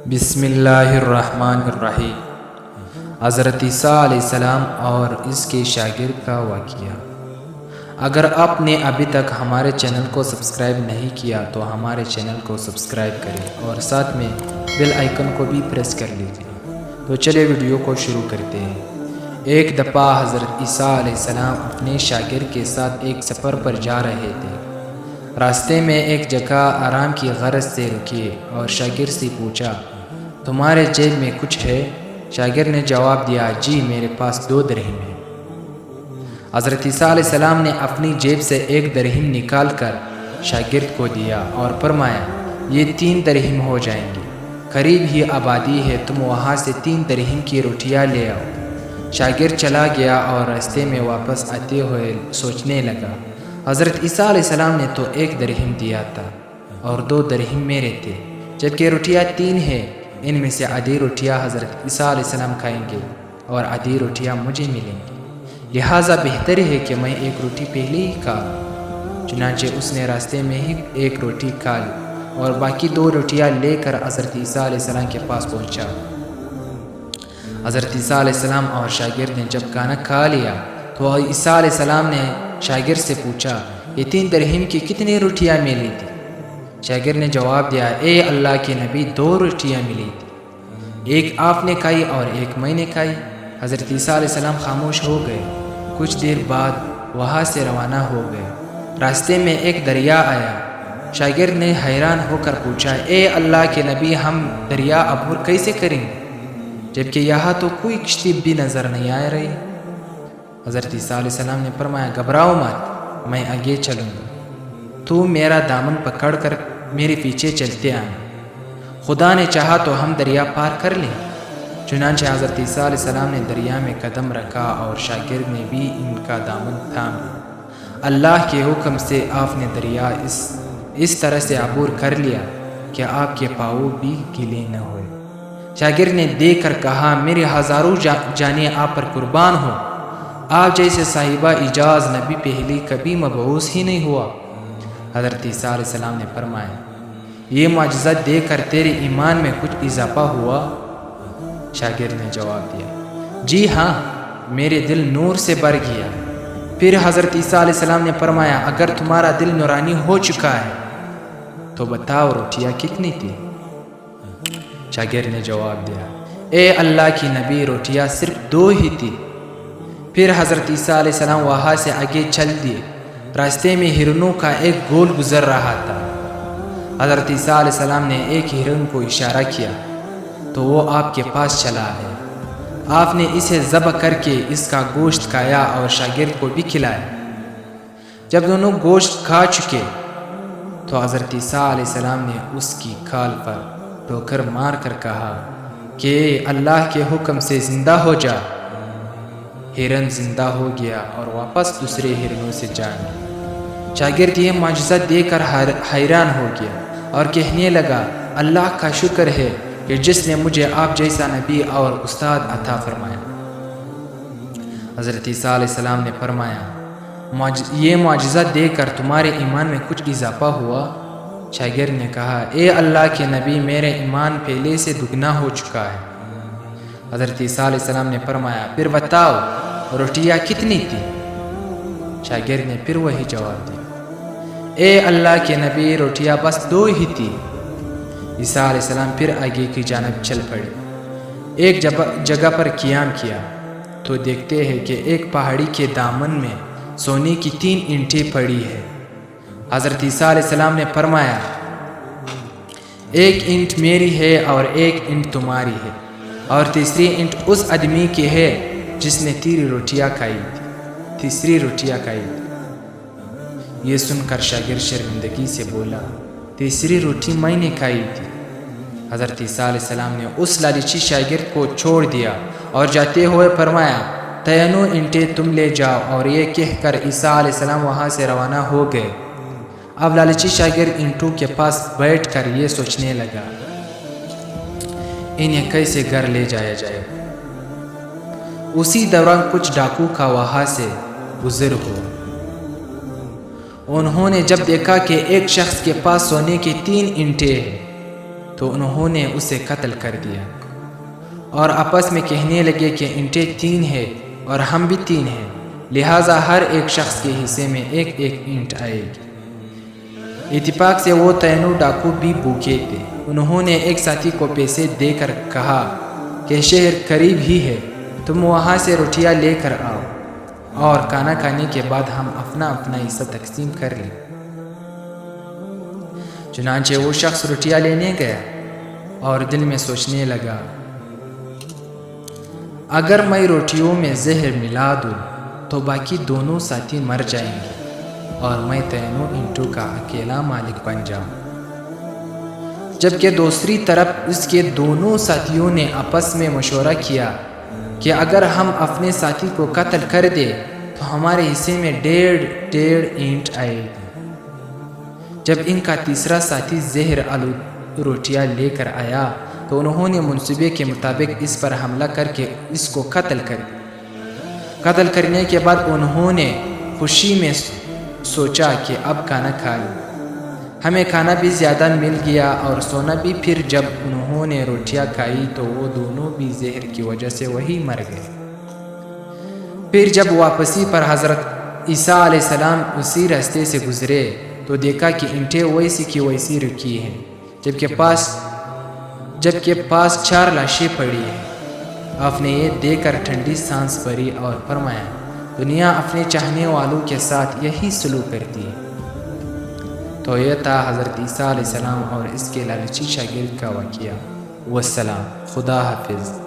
بسم اللہ الرحمن الرحیم۔ حضرت عیسیٰ علیہ السلام اور اس کے شاگرد کا واقعہ۔ اگر آپ نے ابھی تک ہمارے چینل کو سبسکرائب نہیں کیا تو ہمارے چینل کو سبسکرائب کریں اور ساتھ میں بیل آئیکن کو بھی پریس کر لیجیے۔ تو چلے ویڈیو کو شروع کرتے ہیں۔ ایک دفعہ حضرت عیسیٰ علیہ السلام اپنے شاگرد کے ساتھ ایک سفر پر جا رہے تھے۔ راستے میں ایک جگہ آرام کی غرض سے رکے اور شاگرد سے پوچھا، تمہارے جیب میں کچھ ہے؟ شاگرد نے جواب دیا، جی میرے پاس 2 درہم ہیں۔ حضرت عیسیٰ علیہ السلام نے اپنی جیب سے 1 درہم نکال کر شاگرد کو دیا اور فرمایا، یہ 3 درہم ہو جائیں گے، قریب ہی آبادی ہے، تم وہاں سے 3 درہم کی روٹیاں لے آؤ۔ شاگرد چلا گیا اور راستے میں واپس آتے ہوئے سوچنے لگا، حضرت عیسیٰ علیہ السلام نے تو 1 درہم دیا تھا اور 2 درہم میرے تھے، جبکہ روٹیاں 3 ہیں، ان میں سے آدھی روٹیاں حضرت عیسیٰ علیہ السلام کھائیں گے اور آدھی روٹیاں مجھے ملیں گی، لہٰذا بہتر ہے کہ میں 1 روٹی پہلے ہی کھا لوں۔ چنانچہ اس نے راستے میں ہی 1 روٹی کھا لی اور باقی 2 روٹیاں لے کر حضرت عیسیٰ علیہ السلام کے پاس پہنچا۔ حضرت عیسیٰ علیہ السلام اور شاگرد نے جب کھانا کھا لیا تو عیسیٰ علیہ السلام نے شاگرد سے پوچھا، یہ 3 درہم کی کتنی روٹیاں ملی تھی؟ شاگرد نے جواب دیا، اے اللہ کے نبی، 2 روٹیاں ملی تھی، 1 آپ نے کھائی اور 1 میں نے کھائی۔ حضرت عیسیٰ علیہ السلام خاموش ہو گئے۔ کچھ دیر بعد وہاں سے روانہ ہو گئے۔ راستے میں ایک دریا آیا۔ شاگرد نے حیران ہو کر پوچھا، اے اللہ کے نبی، ہم دریا عبور کیسے کریں گے جبکہ یہاں تو کوئی کشتی بھی نظر نہیں آ رہی؟ حضرت عیسیٰ علیہ السلام نے فرمایا، گھبراؤ مت، میں آگے چلوں گا، تو میرا دامن پکڑ کر میرے پیچھے چلتے آنا، خدا نے چاہا تو ہم دریا پار کر لیں۔ چنانچہ حضرت عیسیٰ علیہ السلام نے دریا میں قدم رکھا اور شاگرد نے بھی ان کا دامن تھام لیا۔ اللہ کے حکم سے آپ نے دریا اس طرح سے عبور کر لیا کہ آپ کے پاؤں بھی گیلے نہ ہوئے۔ شاگرد نے دیکھ کر کہا، میرے ہزاروں جانیں آپ پر قربان ہو، آپ جیسے صاحبہ اعجاز نبی پہلے کبھی مبعوث ہی نہیں ہوا۔ حضرت عیسیٰ علیہ السلام نے فرمایا، یہ معجزہ دیکھ کر تیرے ایمان میں کچھ اضافہ ہوا؟ شاگرد نے جواب دیا، جی ہاں، میرے دل نور سے بھر گیا۔ پھر حضرت عیسیٰ علیہ السلام نے فرمایا، اگر تمہارا دل نورانی ہو چکا ہے تو بتاؤ روٹیاں کتنی تھی؟ شاگرد نے جواب دیا، اے اللہ کی نبی، روٹیاں صرف 2 ہی تھی۔ پھر حضرت عیسیٰ علیہ السلام وہاں سے آگے چل دیے۔ راستے میں ہرنوں کا ایک گول گزر رہا تھا۔ حضرت عیسیٰ علیہ السلام نے ایک ہرن کو اشارہ کیا تو وہ آپ کے پاس چلا آیا۔ آپ نے اسے ذبح کر کے اس کا گوشت کھایا اور شاگرد کو بھی کھلایا۔ جب دونوں گوشت کھا چکے تو حضرت عیسیٰ علیہ السلام نے اس کی کھال پر ٹھوکر مار کر کہا کہ اللہ کے حکم سے زندہ ہو جا۔ ہرن زندہ ہو گیا اور واپس دوسرے ہرنوں سے جا ملا۔ شاگرد یہ معجزہ دیکھ کر حیران ہو گیا اور کہنے لگا، اللہ کا شکر ہے کہ جس نے مجھے آپ جیسا نبی اور استاد عطا فرمایا۔ حضرت عیسیٰ علیہ السلام نے فرمایا، یہ معجزہ دیکھ کر تمہارے ایمان میں کچھ اضافہ ہوا؟ شاگرد نے کہا، اے اللہ کے نبی، میرے ایمان پہلے سے دگنا ہو چکا ہے۔ حضرت عیسیٰ علیہ السلام نے فرمایا، پھر بتاؤ روٹیاں کتنی تھی؟ شاگرد نے پھر وہی جواب دیا، اے اللہ کے نبی، روٹیاں بس 2 ہی تھی۔ عیسیٰ علیہ السلام پھر آگے کی جانب چل پڑے۔ ایک جگہ پر قیام کیا تو دیکھتے ہیں کہ ایک پہاڑی کے دامن میں سونے کی 3 اینٹیں پڑی ہے۔ حضرت عیسیٰ علیہ السلام نے فرمایا، 1 اینٹ میری ہے اور 1 اینٹ تمہاری ہے اور تیسری اینٹ اس آدمی کی ہے جس نے 3 روٹیاں کھائی تھی، تیسری روٹیاں کھائی تھی۔ یہ سن کر شاگرد شرمندگی سے بولا، تیسری روٹی میں نے کھائی تھی۔ حضرت عیسیٰ علیہ السلام نے اس لالچی شاگرد کو چھوڑ دیا اور جاتے ہوئے فرمایا، تینوں اینٹیں تم لے جاؤ، اور یہ کہہ کر عیسیٰ علیہ السلام وہاں سے روانہ ہو گئے۔ اب لالچی شاگرد اینٹوں کے پاس بیٹھ کر یہ سوچنے لگا، انہیں کیسے گھر لے جایا جائے۔ اسی دوران کچھ ڈاکو کا وہاں سے گزر ہوا۔ انہوں نے جب دیکھا کہ ایک شخص کے پاس سونے کی 3 اینٹیں ہیں تو انہوں نے اسے قتل کر دیا، اور آپس میں کہنے لگے کہ اینٹیں 3 ہیں اور ہم بھی 3 ہیں، لہٰذا ہر ایک شخص کے حصے میں ایک ایک اینٹ آئے گی۔ اتفاق سے وہ تینوں ڈاکو بھی بھوکے تھے۔ انہوں نے ایک ساتھی کو پیسے دے کر کہا کہ شہر قریب ہی ہے، تم وہاں سے روٹیاں لے کر آؤ، اور کھانا کھانے کے بعد ہم اپنا اپنا حصہ تقسیم کر لیں۔ چنانچہ وہ شخص روٹیاں لینے گیا اور دل میں سوچنے لگا، اگر میں روٹیوں میں زہر ملا دوں تو باقی دونوں ساتھی مر جائیں گے اور میں تینوں اینٹوں کا اکیلا مالک بن جاؤں۔ جبکہ دوسری طرف اس کے دونوں ساتھیوں نے آپس میں مشورہ کیا کہ اگر ہم اپنے ساتھی کو قتل کر دیں تو ہمارے حصے میں 1.5 اینٹ آئے گی۔ جب ان کا تیسرا ساتھی زہر آلود روٹیاں لے کر آیا تو انہوں نے منصوبے کے مطابق اس پر حملہ کر کے اس کو قتل کر دیا۔ قتل کرنے کے بعد انہوں نے خوشی میں سوچا کہ اب کھانا کھا لیں، ہمیں کھانا بھی زیادہ مل گیا اور سونا بھی۔ پھر جب انہوں نے روٹیاں کھائی تو وہ دونوں بھی زہر کی وجہ سے وہی مر گئے۔ پھر جب واپسی پر حضرت عیسیٰ علیہ السلام اسی راستے سے گزرے تو دیکھا کہ اینٹیں ویسی کی ویسی رکھی ہیں، جبکہ پاس 4 لاشیں پڑی ہیں۔ آپ نے یہ دیکھ کر ٹھنڈی سانس بھری اور فرمایا، دنیا اپنے چاہنے والوں کے ساتھ یہی سلوک کرتی ہے۔ تو یہ تھا حضرت عیسیٰ علیہ السلام اور اس کے لالچی شاگرد کا واقعہ۔ والسلام، خدا حافظ۔